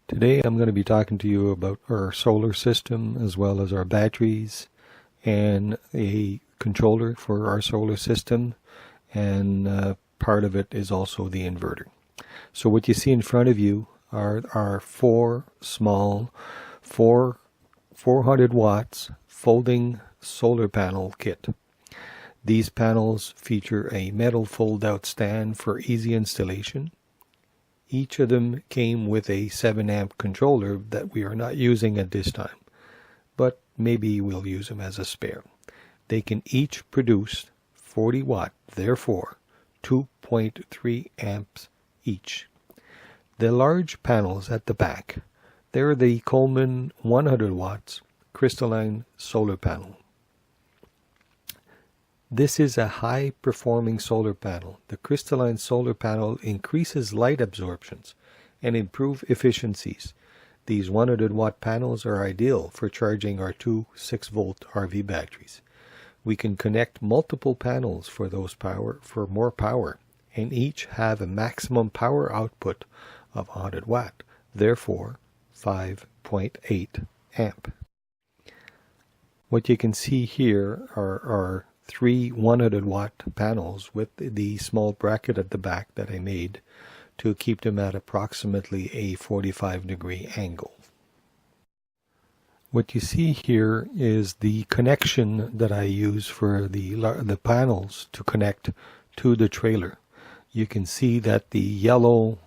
Today I'm going to be talking to you about our solar system as well as our batteries and a controller for our solar system, and part of it is also the inverter. So what you see in front of you are our four small 400 watts folding solar panel kit. These panels feature a metal fold-out stand for easy installation. Each of them came with a 7 amp controller that we are not using at this time, but maybe we'll use them as a spare. They can each produce 40 watt, therefore 2.3 amps each. The large panels at the back, they're the Coleman 100 watts crystalline solar panel. This is a high-performing solar panel. The crystalline solar panel increases light absorptions and improve efficiencies. These 100 watt panels are ideal for charging our two 6-volt RV batteries. We can connect multiple panels for more power, and each have a maximum power output of 100 watt, therefore 5.8 amp. What you can see here are our three 100 watt panels with the small bracket at the back that I made to keep them at approximately a 45-degree angle. What you see here is the connection that I use for the panels to connect to the trailer. You can see that the yellow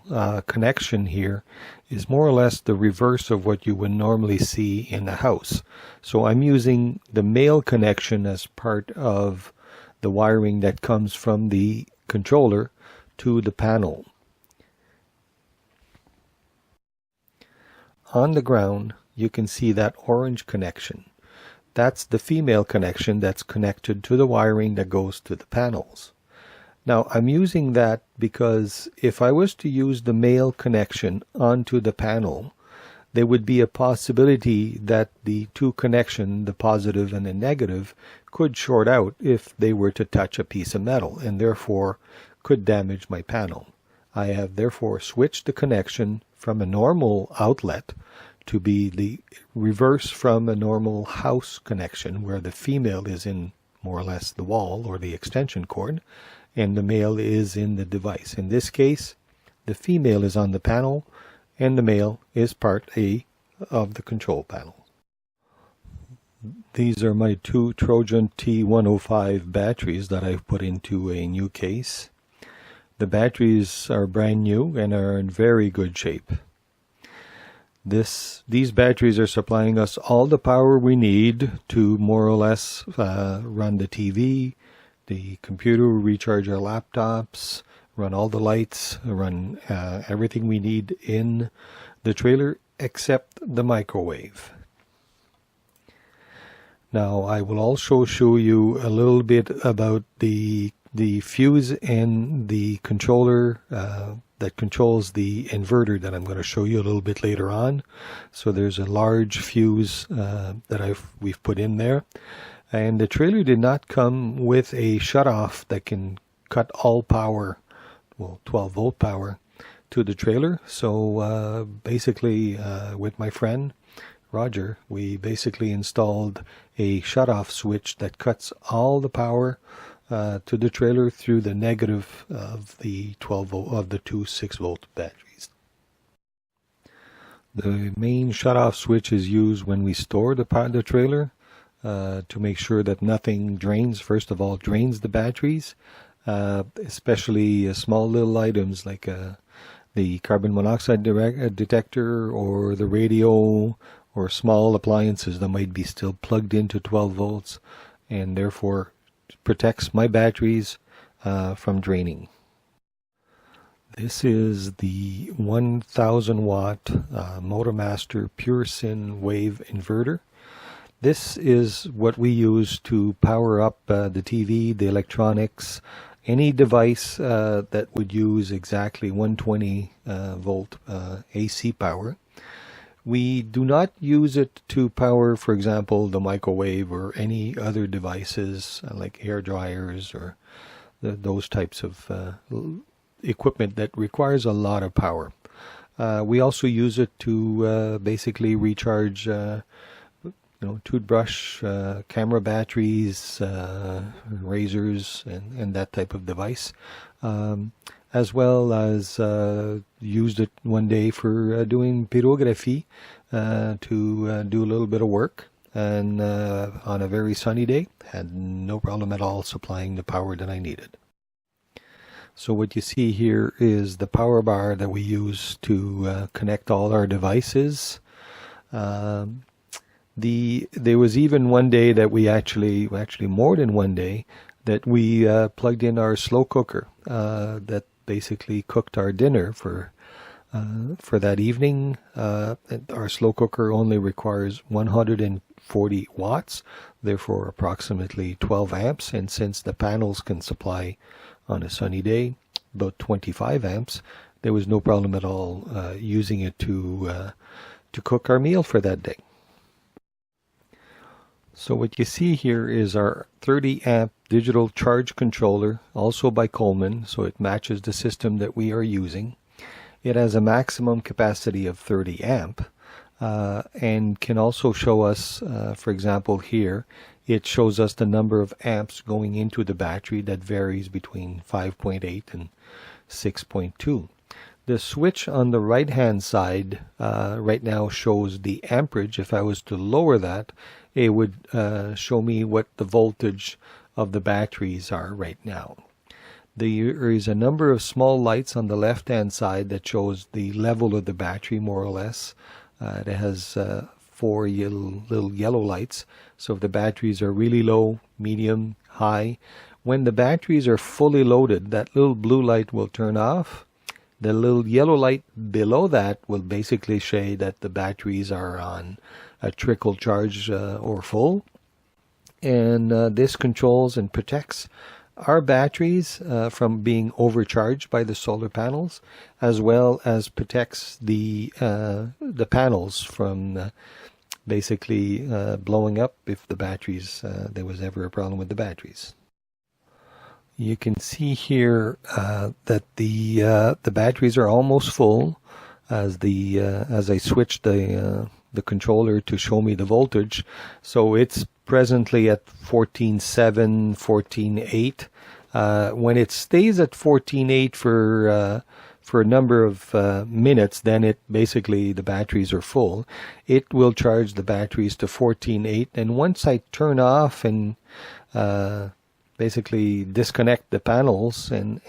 connection here is more or less the reverse of what you would normally see in a house. So I'm using the male connection as part of the wiring that comes from the controller to the panel. On the ground, you can see that orange connection. That's the female connection that's connected to the wiring that goes to the panels. Now, I'm using that because if I was to use the male connection onto the panel, there would be a possibility that the two connections, the positive and the negative, could short out if they were to touch a piece of metal, and therefore could damage my panel. I have therefore switched the connection from a normal outlet to be the reverse from a normal house connection, where the female is in more or less the wall or the extension cord, and the male is in the device. In this case, the female is on the panel, and the male is part A of the control panel. These are my two Trojan T105 batteries that I've put into a new case. The batteries are brand new and are in very good shape. These batteries are supplying us all the power we need to more or less run the TV, the computer, recharge our laptops, run all the lights, run everything we need in the trailer except the microwave. Now I will also show you a little bit about the fuse and the controller that controls the inverter that I'm going to show you a little bit later on. So there's a large fuse that we've put in there. And the trailer did not come with a shutoff that can cut all power, well, 12 volt power, to the trailer. So basically, with my friend Roger, we basically installed a shutoff switch that cuts all the power to the trailer through the negative of the 12 volt of the two 6-volt batteries. The main shutoff switch is used when we store the trailer. To make sure that nothing drains. First of all, drains the batteries, especially small little items like the carbon monoxide detector or the radio, or small appliances that might be still plugged into 12 volts, and therefore protects my batteries from draining. This is the 1000 watt Motomaster PureSyn Wave inverter. This is what we use to power up the TV, the electronics, any device that would use exactly 120 volt AC power. We do not use it to power, for example, the microwave or any other devices like hair dryers or those types of equipment that requires a lot of power. We also use it to basically recharge toothbrush, camera batteries, razors, and that type of device. As well as used it one day for doing pyrography, to do a little bit of work. And on a very sunny day, had no problem at all supplying the power that I needed. So what you see here is the power bar that we use to connect all our devices. There was even one day that we actually more than one day, that we plugged in our slow cooker that basically cooked our dinner for that evening. Our slow cooker only requires 140 watts, therefore approximately 12 amps. And since the panels can supply on a sunny day about 25 amps, there was no problem at all using it to cook our meal for that day. So what you see here is our 30 amp digital charge controller, also by Coleman, so it matches the system that we are using. It has a maximum capacity of 30 amp and can also show us, for example here, it shows us the number of amps going into the battery that varies between 5.8 and 6.2. The switch on the right hand side right now shows the amperage. If I was to lower that, it would show me what the voltage of the batteries are right now. There is a number of small lights on the left hand side that shows the level of the battery, more or less. It has 4 little yellow lights. So if the batteries are really low, medium, high, when the batteries are fully loaded, that little blue light will turn off. The little yellow light below that will basically say that the batteries are on a trickle charge or full. And this controls and protects our batteries from being overcharged by the solar panels, as well as protects the panels from basically blowing up if the batteries, there was ever a problem with the batteries. You can see here that the batteries are almost full as I switched the controller to show me the voltage. So it's presently at 14.7, 14.8. When it stays at 14.8 for a number of minutes, then it basically the batteries are full. It will charge the batteries to 14.8, and once I turn off and basically disconnect the panels, and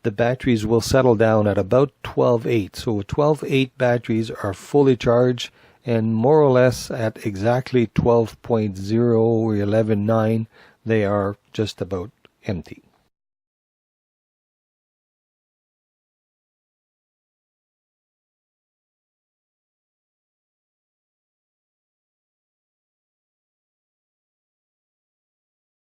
the batteries will settle down at about 12.8. So 12.8 batteries are fully charged, and more or less at exactly 12.0 or 11.9 they are just about empty.